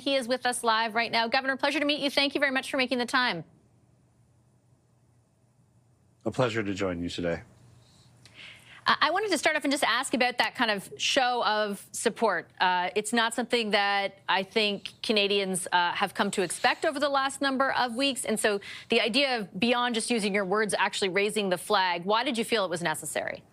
He is with us live right now. Governor, pleasure to meet you. Thank you very much for making the time. A pleasure to join you today. I wanted to start off and just ask about that kind of show of support. It's not something that I think Canadians have come to expect over the last number of weeks. And so the idea of, beyond just using your words, actually raising the flag, why did you feel it was necessary?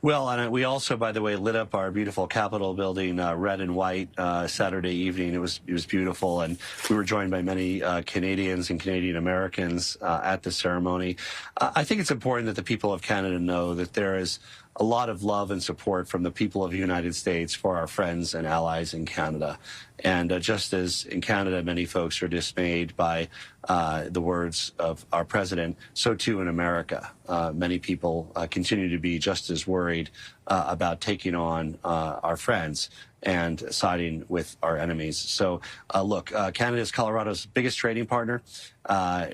Well, and we also, by the way, lit up our beautiful Capitol building red and white Saturday evening. It was beautiful, and we were joined by many Canadians and Canadian Americans at the ceremony. I think it's important that the people of Canada know that there is a lot of love and support from the people of the United States for our friends and allies in Canada. And just as in Canada, many folks are dismayed by the words of our president, so too in America. Many people continue to be just as worried about taking on our friends and siding with our enemies. So, look, Canada is Colorado's biggest trading partner.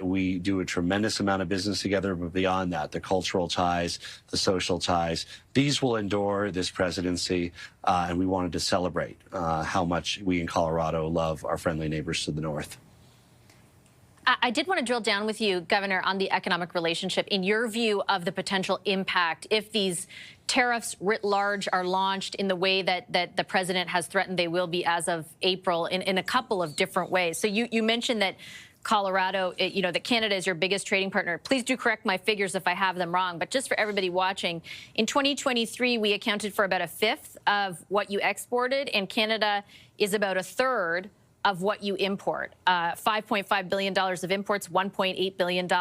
We do a tremendous amount of business together, but beyond that, the cultural ties, the social ties, these will endure this presidency, and we wanted to celebrate how much we in Colorado love our friendly neighbors to the north. I did want to drill down with you, Governor, on the economic relationship. In your view of the potential impact, if these tariffs writ large are launched in the way that the president has threatened they will be as of April in a couple of different ways. So you mentioned that Colorado, that Canada is your biggest trading partner. Please do correct my figures if I have them wrong. But just for everybody watching, in 2023, we accounted for about a fifth of what you exported, and Canada is about a third of what you import. $5.5 billion of imports, $1.8 billion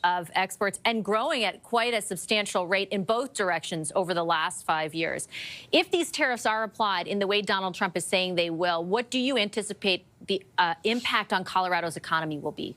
of exports, and growing at quite a substantial rate in both directions over the last 5 years. If these tariffs are applied in the way Donald Trump is saying they will, what do you anticipate the impact on Colorado's economy will be?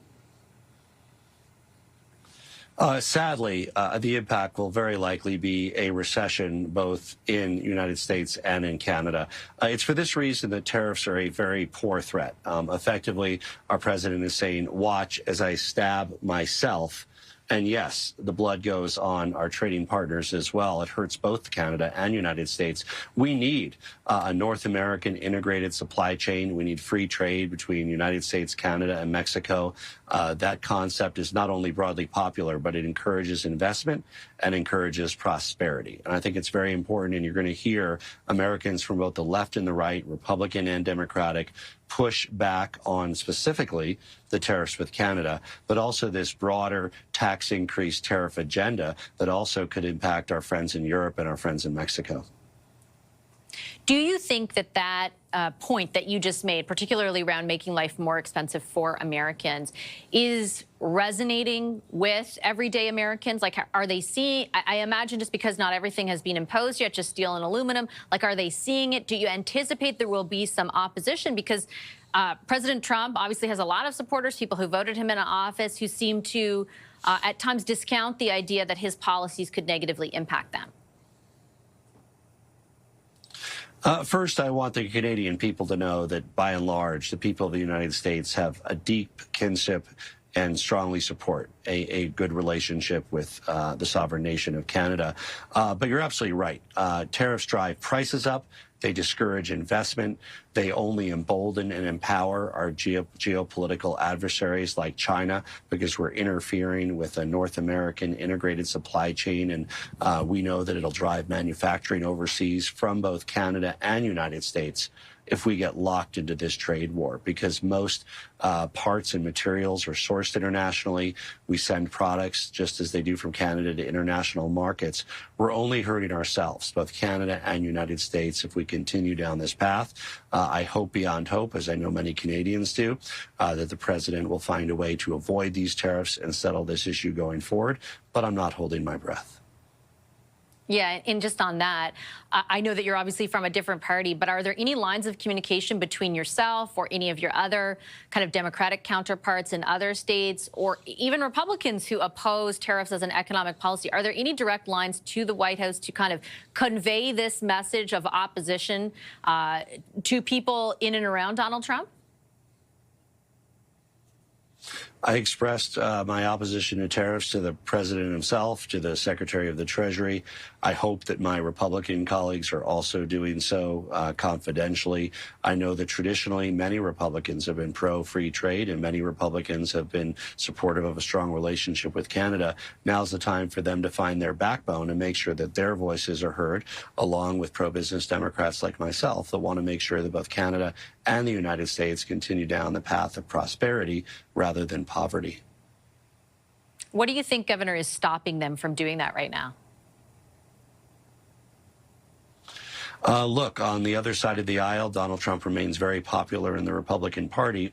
Sadly, the impact will very likely be a recession both in the United States and in Canada. It's for this reason that tariffs are a very poor threat. Effectively, our president is saying, watch as I stab myself. And yes, the blood goes on our trading partners as well. It hurts both Canada and United States. We need a North American integrated supply chain. We need free trade between United States, Canada, and Mexico. That concept is not only broadly popular, but it encourages investment and encourages prosperity. And I think it's very important, and you're going to hear Americans from both the left and the right, Republican and Democratic, push back on specifically the tariffs with Canada, but also this broader tax increase tariff agenda that also could impact our friends in Europe and our friends in Mexico. Do you think that point that you just made, particularly around making life more expensive for Americans, is resonating with everyday Americans? Like, are they seeing, I imagine just because not everything has been imposed yet, just steel and aluminum, like, are they seeing it? Do you anticipate there will be some opposition? Because President Trump obviously has a lot of supporters, people who voted him into office, who seem to at times discount the idea that his policies could negatively impact them. First, I want the Canadian people to know that, by and large, the people of the United States have a deep kinship and strongly support a good relationship with the sovereign nation of Canada. But you're absolutely right. Tariffs drive prices up. They discourage investment. They only embolden and empower our geopolitical adversaries like China, because we're interfering with a North American integrated supply chain. And we know that it'll drive manufacturing overseas from both Canada and United States if we get locked into this trade war, because most parts and materials are sourced internationally. We send products just as they do from Canada to international markets. We're only hurting ourselves, both Canada and United States, if we continue down this path. I hope beyond hope, as I know many Canadians do, that the president will find a way to avoid these tariffs and settle this issue going forward, but I'm not holding my breath. Yeah, and just on that, I know that you're obviously from a different party, but are there any lines of communication between yourself or any of your other kind of Democratic counterparts in other states, or even Republicans who oppose tariffs as an economic policy? Are there any direct lines to the White House to kind of convey this message of opposition to people in and around Donald Trump? I expressed my opposition to tariffs to the president himself, to the Secretary of the Treasury. I hope that my Republican colleagues are also doing so confidentially. I know that traditionally many Republicans have been pro-free trade and many Republicans have been supportive of a strong relationship with Canada. Now's the time for them to find their backbone and make sure that their voices are heard, along with pro-business Democrats like myself that want to make sure that both Canada and the United States continue down the path of prosperity rather than poverty. What do you think, Governor, is stopping them from doing that right now? Look, on the other side of the aisle, Donald Trump remains very popular in the Republican Party,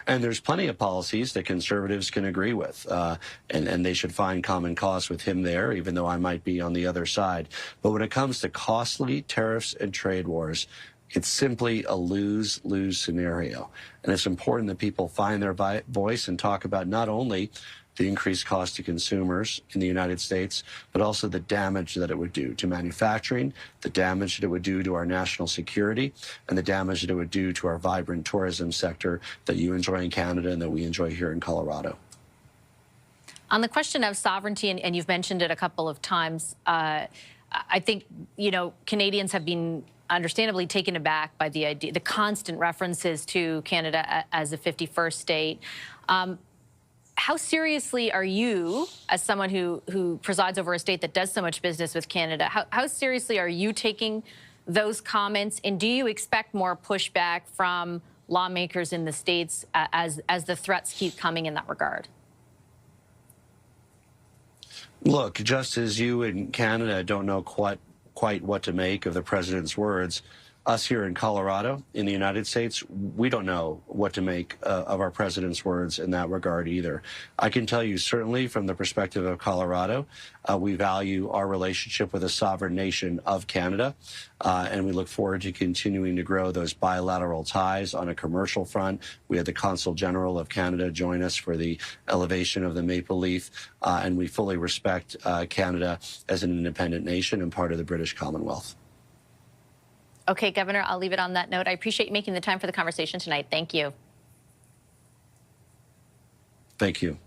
and there's plenty of policies that conservatives can agree with, and they should find common cause with him there, even though I might be on the other side. But when it comes to costly tariffs and trade wars, it's simply a lose-lose scenario. And it's important that people find their voice and talk about not only the increased cost to consumers in the United States, but also the damage that it would do to manufacturing, the damage that it would do to our national security, and the damage that it would do to our vibrant tourism sector that you enjoy in Canada and that we enjoy here in Colorado. On the question of sovereignty, and you've mentioned it a couple of times, I think, Canadians have been understandably taken aback by the idea, the constant references to Canada as a 51st state. How seriously are you, as someone who presides over a state that does so much business with Canada, how seriously are you taking those comments? And do you expect more pushback from lawmakers in the states as the threats keep coming in that regard? Look, just as you in Canada don't know quite what to make of the president's words, us here in Colorado, in the United States, we don't know what to make of our president's words in that regard either. I can tell you, certainly from the perspective of Colorado, we value our relationship with a sovereign nation of Canada, and we look forward to continuing to grow those bilateral ties on a commercial front. We had the Consul General of Canada join us for the elevation of the Maple Leaf, and we fully respect Canada as an independent nation and part of the British Commonwealth. Okay, Governor, I'll leave it on that note. I appreciate you making the time for the conversation tonight. Thank you. Thank you.